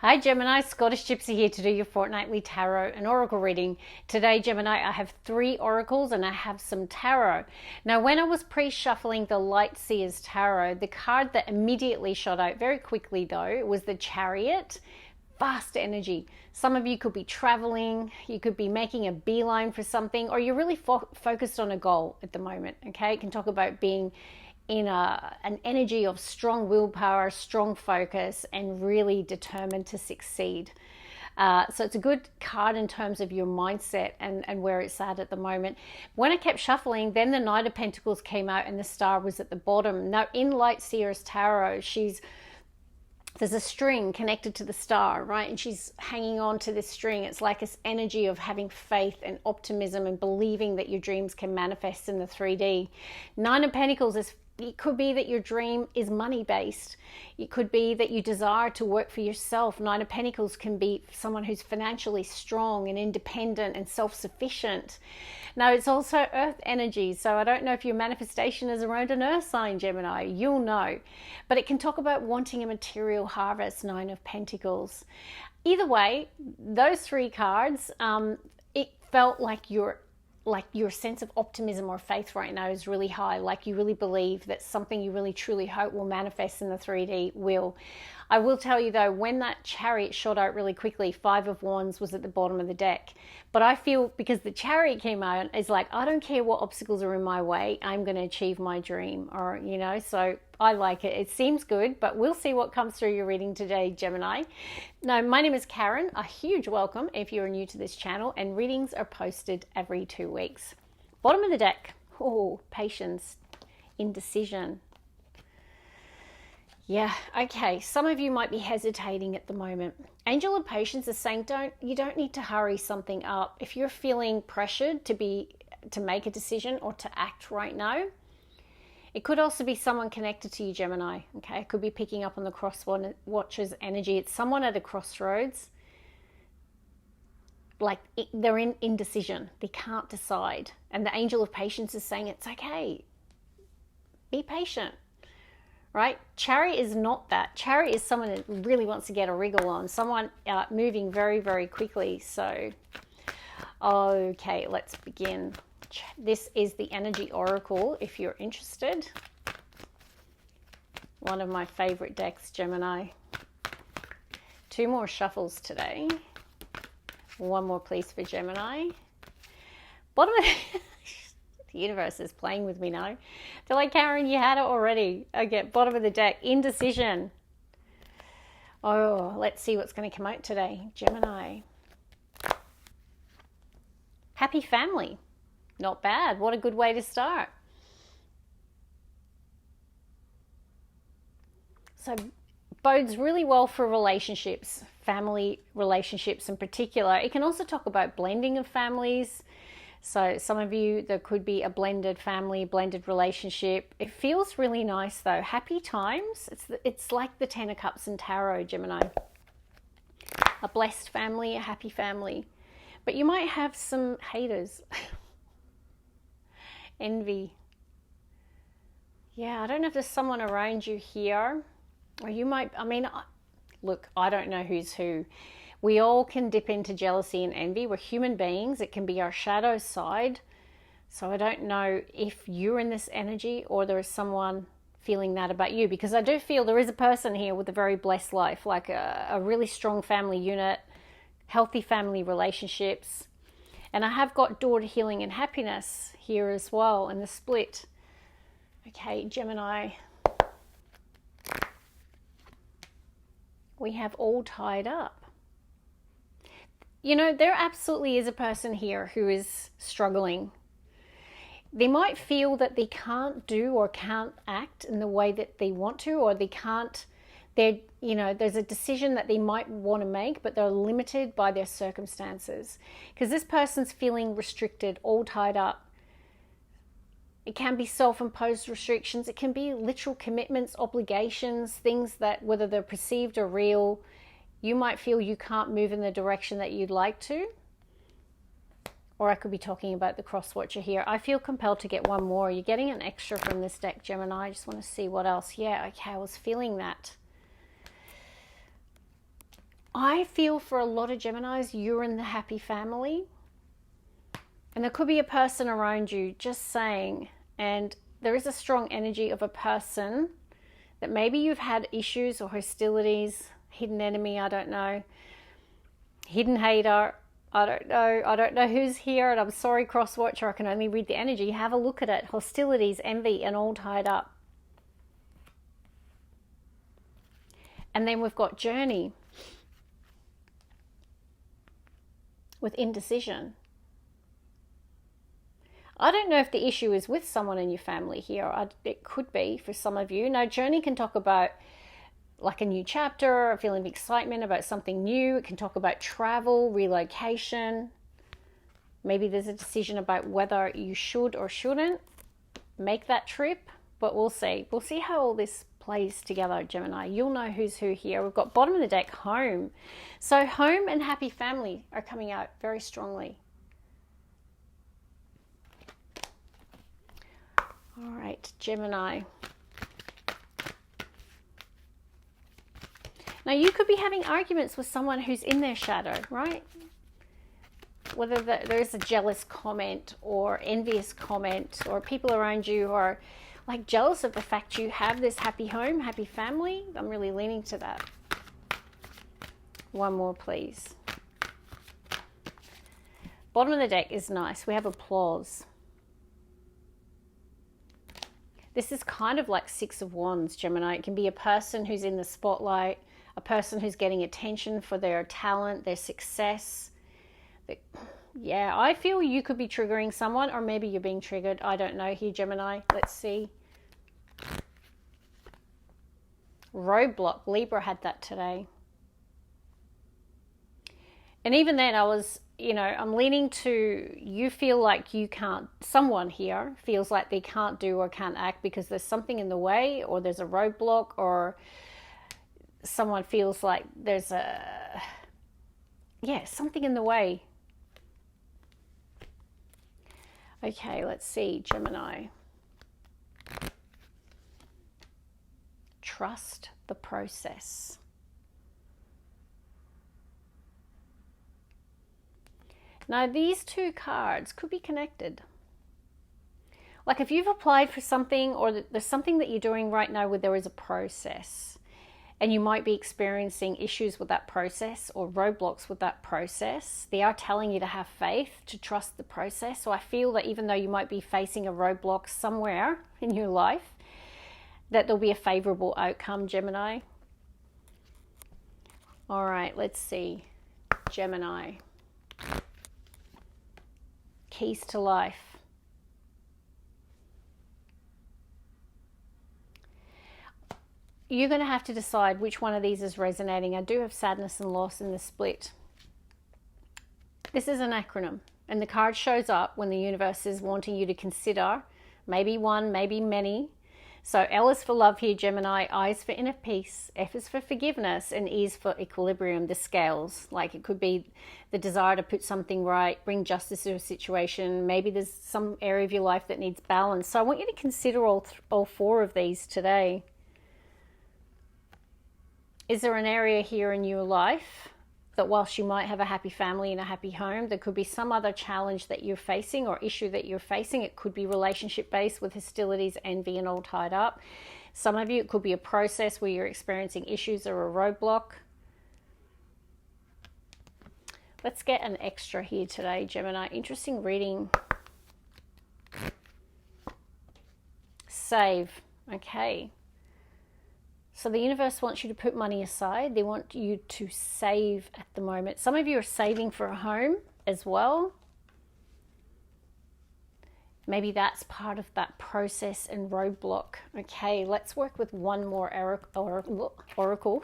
Hi Gemini, Scottish Gypsy here to do your fortnightly tarot and oracle reading. Today, Gemini, I have 3 oracles and I have some tarot. Now, when I was pre-shuffling the Light Seers tarot, the card that immediately shot out very quickly though was the Chariot. Fast energy. Some of you could be traveling, you could be making a beeline for something, or you're really focused on a goal at the moment, okay? It can talk about being in an energy of strong willpower, strong focus, and really determined to succeed. So it's a good card in terms of your mindset and where it's at the moment. When I kept shuffling, then the Knight of Pentacles came out and the Star was at the bottom. Now in Light Seers Tarot, there's a string connected to the star, right? And she's hanging on to this string. It's like this energy of having faith and optimism and believing that your dreams can manifest in the 3D. Nine of Pentacles it could be that your dream is money based. It could be that you desire to work for yourself. Nine of Pentacles can be someone who's financially strong and independent and self-sufficient. Now it's also earth energy, so I don't know if your manifestation is around an earth sign, Gemini. You'll know. But it can talk about wanting a material harvest, Nine of Pentacles. Either way, those 3 cards, it felt like your sense of optimism or faith right now is really high, like you really believe that something you really truly hope will manifest in the 3D will. I will tell you though, when that Chariot shot out really quickly, 5 of Wands was at the bottom of the deck. But I feel because the Chariot came out, it's like, I don't care what obstacles are in my way, I'm going to achieve my dream. Or, so I like it. It seems good, but we'll see what comes through your reading today, Gemini. Now, my name is Karen. A huge welcome if you're new to this channel, and readings are posted every 2 weeks. Bottom of the deck. Oh, patience, indecision. Yeah, okay. Some of you might be hesitating at the moment. Angel of Patience is saying you don't need to hurry something up. If you're feeling pressured to make a decision or to act right now, it could also be someone connected to you, Gemini. Okay, it could be picking up on the cross watcher's energy. It's someone at a crossroads. Like they're in indecision. They can't decide. And the Angel of Patience is saying it's okay. Be patient. Right? Chariot is not that. Chariot is someone that really wants to get a wriggle on. Someone moving very, very quickly. So, okay, let's begin. This is the Energy Oracle, if you're interested. One of my favorite decks, Gemini. 2 more shuffles today. 1 more, please, for Gemini. Bottom of the universe is playing with me now. They're like, Karen, you had it already. Okay, bottom of the deck, indecision. Oh, let's see what's going to come out today. Gemini. Happy family. Not bad. What a good way to start. So, bodes really well for relationships, family relationships in particular. It can also talk about blending of families. So some of you, there could be a blended family, blended relationship. It feels really nice though. Happy times. It's like the 10 of Cups in Tarot, Gemini. A blessed family, a happy family. But you might have some haters. Envy. Yeah, I don't know if there's someone around you here. Or you might, look, I don't know who's who. We all can dip into jealousy and envy. We're human beings. It can be our shadow side. So I don't know if you're in this energy or there is someone feeling that about you, because I do feel there is a person here with a very blessed life, like a really strong family unit, healthy family relationships. And I have got door to healing and happiness here as well in the split. Okay, Gemini. We have all tied up. There absolutely is a person here who is struggling. They might feel that they can't do or can't act in the way that they want to, or there's a decision that they might want to make, but they're limited by their circumstances. Because this person's feeling restricted, all tied up. It can be self-imposed restrictions. It can be literal commitments, obligations, things that, whether they're perceived or real, you might feel you can't move in the direction that you'd like to. Or I could be talking about the cross watcher here. I feel compelled to get 1 more. You're getting an extra from this deck, Gemini. I just want to see what else. Yeah, okay, I was feeling that. I feel for a lot of Geminis, you're in the happy family. And there could be a person around you just saying, and there is a strong energy of a person that maybe you've had issues or hostilities, hidden enemy, I don't know, hidden hater, I don't know who's here, and I'm sorry, cross watcher, I can only read the energy. Have a look at it. Hostilities, envy, and all tied up. And then we've got journey with indecision. I don't know if the issue is with someone in your family here. It could be for some of you. Now, journey can talk about like a new chapter, a feeling of excitement about something new. It can talk about travel, relocation. Maybe there's a decision about whether you should or shouldn't make that trip. But we'll see. We'll see how all this plays together, Gemini. You'll know who's who here. We've got bottom of the deck, home. So home and happy family are coming out very strongly. All right, Gemini. Now, you could be having arguments with someone who's in their shadow, right? Whether there's a jealous comment or envious comment, or people around you who are like jealous of the fact you have this happy home, happy family. I'm really leaning to that. One more, please. Bottom of the deck is nice. We have applause. This is kind of like Six of Wands, Gemini. It can be a person who's in the spotlight, a person who's getting attention for their talent, their success. Yeah, I feel you could be triggering someone, or maybe you're being triggered. I don't know here, Gemini. Let's see. Roadblock. Libra had that today. And even then I was, I'm leaning to, you feel like you can't, someone here feels like they can't do or can't act because there's something in the way, or there's a roadblock, or someone feels like there's something in the way. Okay, let's see, Gemini. Trust the process. Now, these two cards could be connected. Like if you've applied for something, or there's something that you're doing right now where there is a process, and you might be experiencing issues with that process or roadblocks with that process, they are telling you to have faith, to trust the process. So I feel that even though you might be facing a roadblock somewhere in your life, that there'll be a favorable outcome, Gemini. All right, let's see. Gemini. Keys to life. You're going to have to decide which one of these is resonating. I do have sadness and loss in the split. This is an acronym, and the card shows up when the universe is wanting you to consider maybe one, maybe many. So L is for love here, Gemini. I is for inner peace. F is for forgiveness, and E is for equilibrium, the scales. Like it could be the desire to put something right, bring justice to a situation. Maybe there's some area of your life that needs balance. So I want you to consider all four of these today. Is there an area here in your life that whilst you might have a happy family and a happy home, there could be some other challenge that you're facing or issue that you're facing? It could be relationship-based with hostilities, envy, and all tied up. Some of you, it could be a process where you're experiencing issues or a roadblock. Let's get an extra here today, Gemini. Interesting reading. Save. Okay. So the universe wants you to put money aside. They want you to save at the moment. Some of you are saving for a home as well. Maybe that's part of that process and roadblock. Okay, let's work with one more oracle.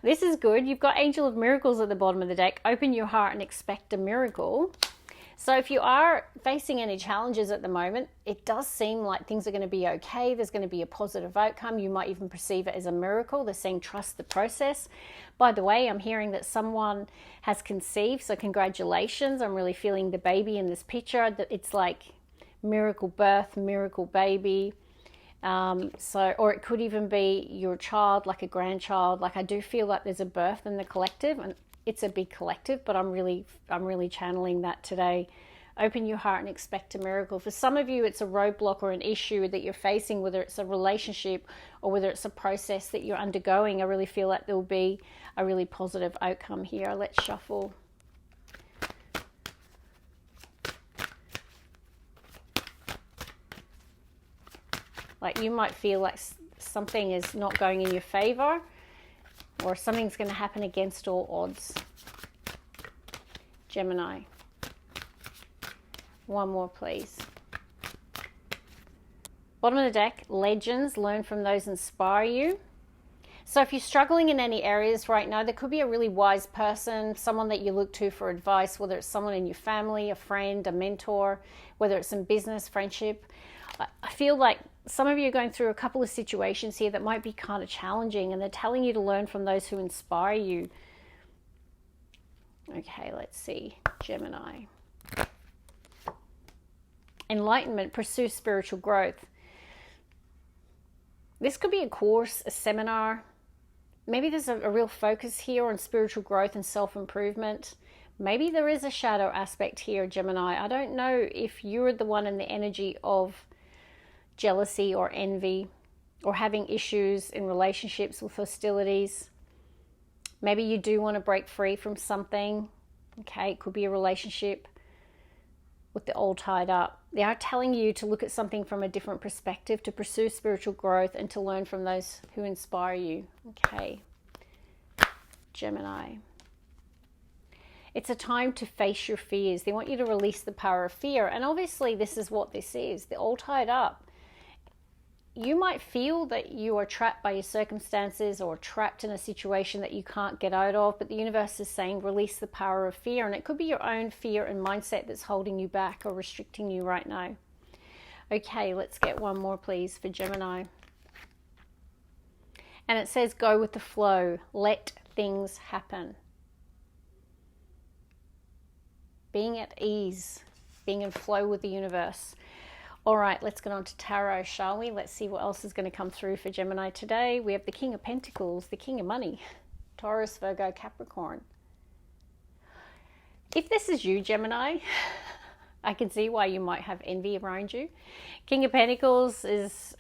This is good. You've got Angel of Miracles at the bottom of the deck. Open your heart and expect a miracle. So if you are facing any challenges at the moment, it does seem like things are going to be okay. There's going to be a positive outcome. You might even perceive it as a miracle. They're saying trust the process. By the way, I'm hearing that someone has conceived, so congratulations. I'm really feeling the baby in this picture. It's like miracle birth, miracle baby. Or it could even be your child, like a grandchild. Like, I do feel like there's a birth in the collective, and it's a big collective, but I'm really channeling that today. Open your heart and expect a miracle. For some of you, it's a roadblock or an issue that you're facing, whether it's a relationship or whether it's a process that you're undergoing. I really feel like there will be a really positive outcome here. Let's shuffle. Like, you might feel like something is not going in your favor, or something's going to happen against all odds. Gemini. One more, please. Bottom of the deck, legends. Learn from those inspire you. So if you're struggling in any areas right now, there could be a really wise person, someone that you look to for advice, whether it's someone in your family, a friend, a mentor, whether it's in business, friendship. I feel like some of you are going through a couple of situations here that might be kind of challenging, and they're telling you to learn from those who inspire you. Okay, let's see. Gemini. Enlightenment, pursue spiritual growth. This could be a course, a seminar. Maybe there's a real focus here on spiritual growth and self-improvement. Maybe there is a shadow aspect here, Gemini. I don't know if you're the one in the energy of jealousy or envy, or having issues in relationships with hostilities. Maybe you do want to break free from something. Okay, it could be a relationship with the all tied up. They are telling you to look at something from a different perspective, to pursue spiritual growth, and to learn from those who inspire you. Okay, Gemini. It's a time to face your fears. They want you to release the power of fear. And obviously this is what this is. They're all tied up. You might feel that you are trapped by your circumstances or trapped in a situation that you can't get out of, but the universe is saying release the power of fear. And it could be your own fear and mindset that's holding you back or restricting you right now. Okay, let's get one more, please, for Gemini. And it says, go with the flow. Let things happen. Being at ease, being in flow with the universe. All right, let's get on to tarot, shall we? Let's see what else is going to come through for Gemini today. We have the King of Pentacles, the King of Money, Taurus, Virgo, Capricorn. If this is you, Gemini, I can see why you might have envy around you. King of Pentacles is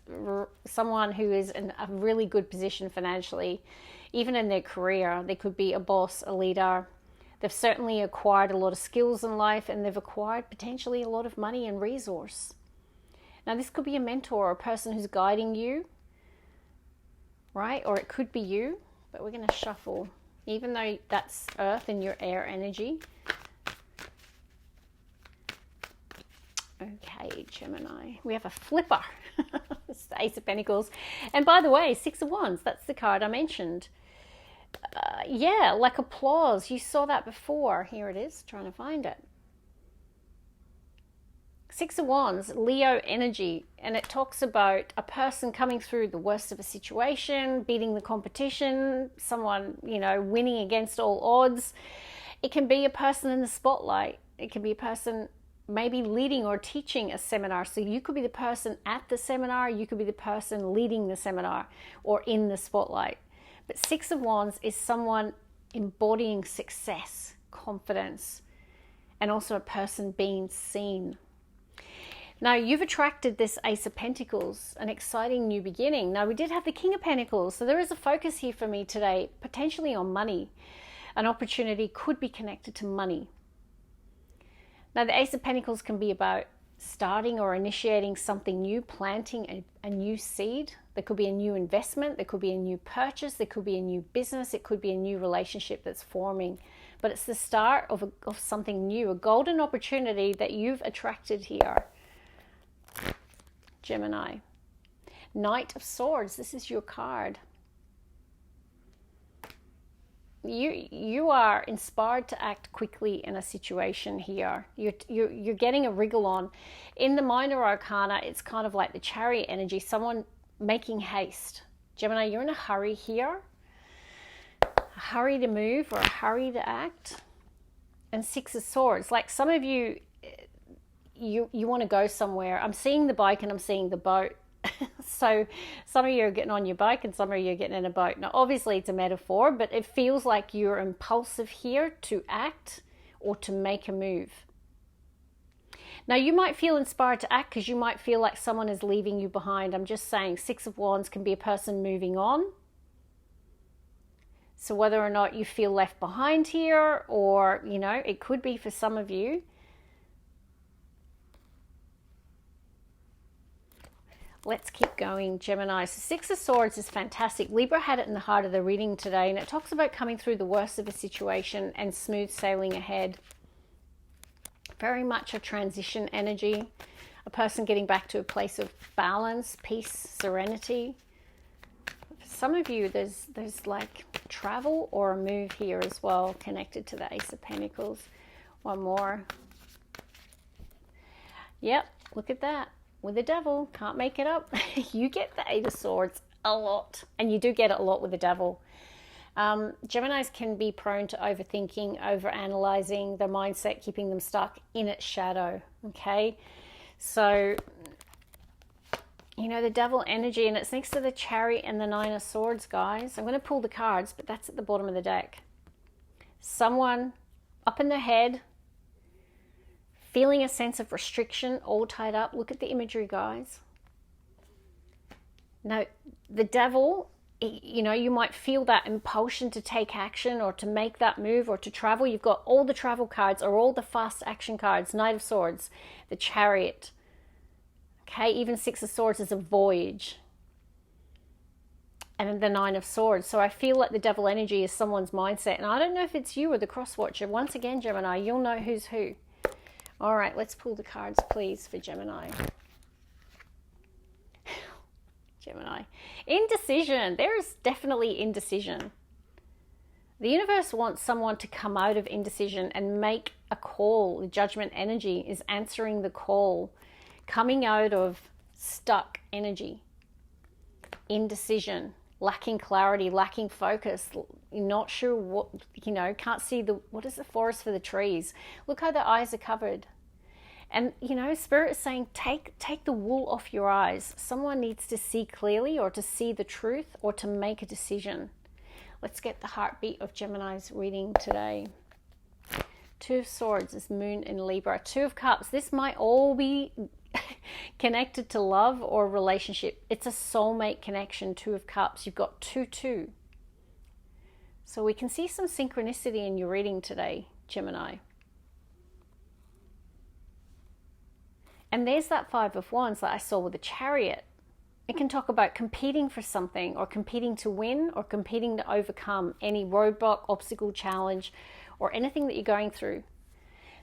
someone who is in a really good position financially, even in their career. They could be a boss, a leader. They've certainly acquired a lot of skills in life, and they've acquired potentially a lot of money and resource. Now, this could be a mentor or a person who's guiding you, right? Or it could be you, but we're going to shuffle, even though that's earth and your air energy. Okay, Gemini. We have a flipper. It's the Ace of Pentacles. And by the way, Six of Wands, that's the card I mentioned. Yeah, like applause. You saw that before. Here it is, trying to find it. Six of Wands, Leo energy, and it talks about a person coming through the worst of a situation, beating the competition, someone, you know, winning against all odds. It can be a person in the spotlight. It can be a person maybe leading or teaching a seminar. So you could be the person at the seminar, you could be the person leading the seminar or in the spotlight. But Six of Wands is someone embodying success, confidence, and also a person being seen. Now, you've attracted this Ace of Pentacles, an exciting new beginning. Now, we did have the King of Pentacles, so there is a focus here for me today, potentially on money. An opportunity could be connected to money. Now, the Ace of Pentacles can be about starting or initiating something new, planting a new seed. There could be a new investment, there could be a new purchase, there could be a new business, it could be a new relationship that's forming. But it's the start of something new, a golden opportunity that you've attracted here. Gemini. Knight of Swords, this is your card. You are inspired to act quickly in a situation here. You're getting a wriggle on. In the minor arcana, it's kind of like the Chariot energy, someone making haste. Gemini, you're in a hurry here. A hurry to move or a hurry to act. And Six of Swords, like some of you want to go somewhere. I'm seeing the bike and I'm seeing the boat. So some of you are getting on your bike and some of you are getting in a boat. Now, obviously it's a metaphor, but it feels like you're impulsive here to act or to make a move. Now, you might feel inspired to act because you might feel like someone is leaving you behind. I'm just saying Six of Wands can be a person moving on. So whether or not you feel left behind here, or, you know, it could be for some of you. Let's keep going, Gemini. So Six of Swords is fantastic. Libra had it in the heart of the reading today, and it talks about coming through the worst of a situation and smooth sailing ahead. Very much a transition energy, a person getting back to a place of balance, peace, serenity. For some of you, there's like travel or a move here as well, connected to the Ace of Pentacles. One more. Yep, look at that. With the Devil, can't make it up. You get the Eight of Swords a lot, and you do get it a lot with the Devil. Geminis can be prone to overthinking, overanalyzing, their mindset keeping them stuck in its shadow, okay? So, you know, the Devil energy, and it's next to the Chariot and the Nine of Swords, guys. I'm going to pull the cards, but that's at the bottom of the deck. Someone up in their head, feeling a sense of restriction, all tied up. Look at the imagery, guys. Now, the Devil, you know, you might feel that impulsion to take action or to make that move or to travel. You've got all the travel cards or all the fast action cards. Knight of Swords, the Chariot. Okay, even Six of Swords is a voyage. And then the Nine of Swords. So I feel like the Devil energy is someone's mindset. And I don't know if it's you or the cross watcher. Once again, Gemini, you'll know who's who. All right, let's pull the cards, please, for Gemini. Gemini. Indecision. There is definitely indecision. The universe wants someone to come out of indecision and make a call. The Judgment energy is answering the call. Coming out of stuck energy. Indecision. Lacking clarity, lacking focus. You're not sure what, you know, can't see what is the forest for the trees. Look how the eyes are covered. And, you know, Spirit is saying, take the wool off your eyes. Someone needs to see clearly or to see the truth or to make a decision. Let's get the heartbeat of Gemini's reading today. Two of Swords is Moon in Libra. Two of Cups. This might all be connected to love or relationship. It's a soulmate connection, Two of Cups. You've got 2-2. So we can see some synchronicity in your reading today, Gemini. And there's that Five of Wands that I saw with the Chariot. It can talk about competing for something or competing to win or competing to overcome any roadblock, obstacle, challenge, or anything that you're going through.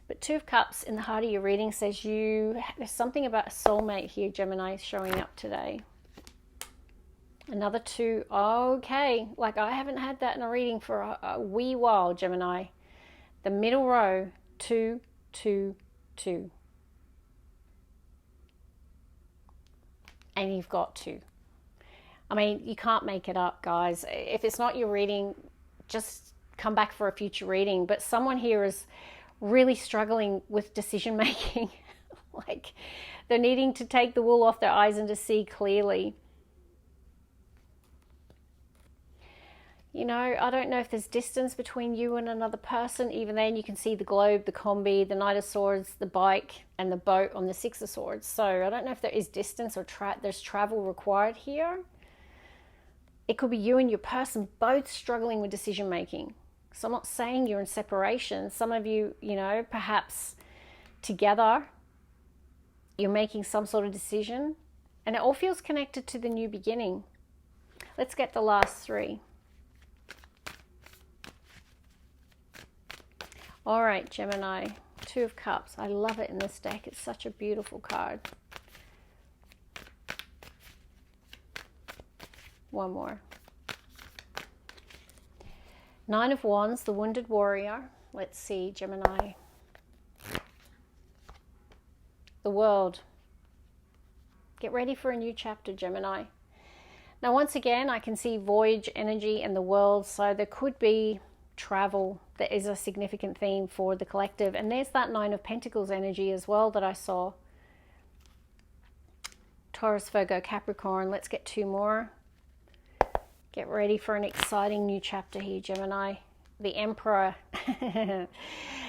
But Two of Cups in the heart of your reading says there's something about a soulmate here, Gemini, showing up today. Another two. Okay, like I haven't had that in a reading for a wee while, Gemini. The middle row, 2, 2, 2. And you've got two. I mean, you can't make it up, guys. If it's not your reading, just come back for a future reading. But someone here is really struggling with decision making. Like they're needing to take the wool off their eyes and to see clearly. You know, I don't know if there's distance between you and another person. Even then, you can see the globe, the combi, the Knight of Swords, the bike, and the boat on the Six of Swords. So I don't know if there is distance or there's travel required here. It could be you and your person both struggling with decision making. So I'm not saying you're in separation. Some of you, you know, perhaps together, you're making some sort of decision. And it all feels connected to the new beginning. Let's get the last three. All right, Gemini, Two of Cups. I love it in this deck. It's such a beautiful card. One more. Nine of Wands, the Wounded Warrior. Let's see, Gemini. The World. Get ready for a new chapter, Gemini. Now, once again, I can see voyage energy in the world, so there could be travel that is a significant theme for the collective. And there's that Nine of Pentacles energy as well that I saw. Taurus, Virgo, Capricorn. Let's get 2 more. Get ready for an exciting new chapter here, Gemini. The Emperor. And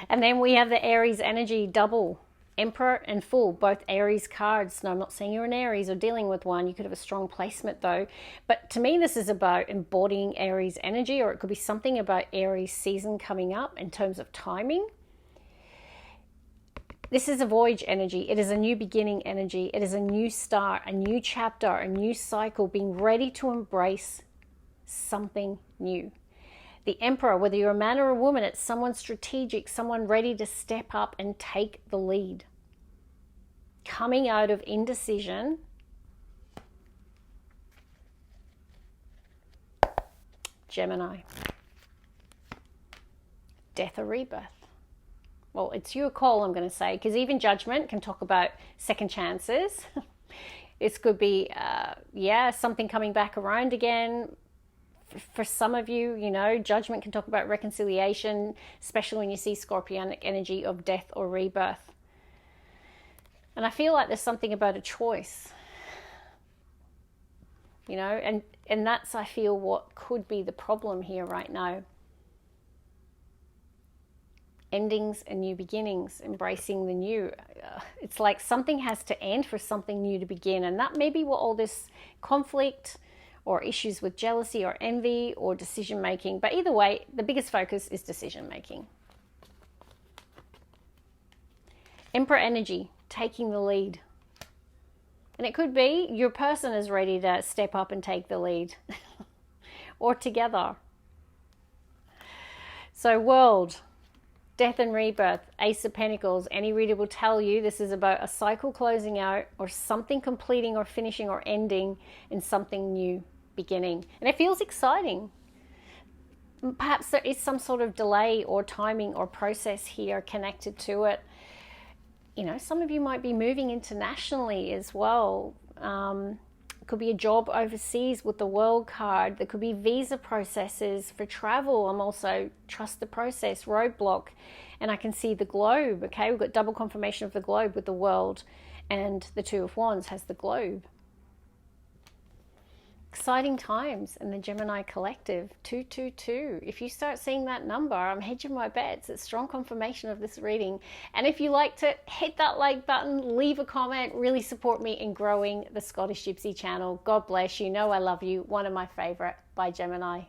then we have the Aries energy double. Emperor and Fool, both Aries cards. No, I'm not saying you're an Aries or dealing with one. You could have a strong placement though. But to me, this is about embodying Aries energy, or it could be something about Aries season coming up in terms of timing. This is a voyage energy. It is a new beginning energy. It is a new start, a new chapter, a new cycle, being ready to embrace something new. The Emperor, whether you're a man or a woman, it's someone strategic, someone ready to step up and take the lead. Coming out of indecision. Gemini. Death or rebirth. Well, it's your call, I'm going to say, because even Judgment can talk about second chances. It could be, something coming back around again. For some of you, you know, Judgment can talk about reconciliation, especially when you see Scorpionic energy of death or rebirth. And I feel like there's something about a choice, you know, and that's, I feel, what could be the problem here right now. Endings and new beginnings, embracing the new. It's like something has to end for something new to begin. And that may be what all this conflict or issues with jealousy or envy or decision making. But either way, the biggest focus is decision making. Emperor energy, taking the lead. And it could be your person is ready to step up and take the lead. Or together. So World, Death and Rebirth, Ace of Pentacles. Any reader will tell you this is about a cycle closing out, or something completing or finishing or ending, and something new beginning. And it feels exciting. Perhaps there is some sort of delay or timing or process here connected to it. You know, some of you might be moving internationally as well. It could be a job overseas with the World card. There could be visa processes for travel. I'm also trust the process, roadblock. And I can see the globe, okay? We've got double confirmation of the globe with the World, and the Two of Wands has the globe. Exciting times in the Gemini collective. 222. If you start seeing that number, I'm hedging my bets. It's strong confirmation of this reading. And if you liked it, hit that like button, leave a comment, really support me in growing the Scottish Gypsy channel. God bless you. Know I love you. One of my favorite. Bye, Gemini.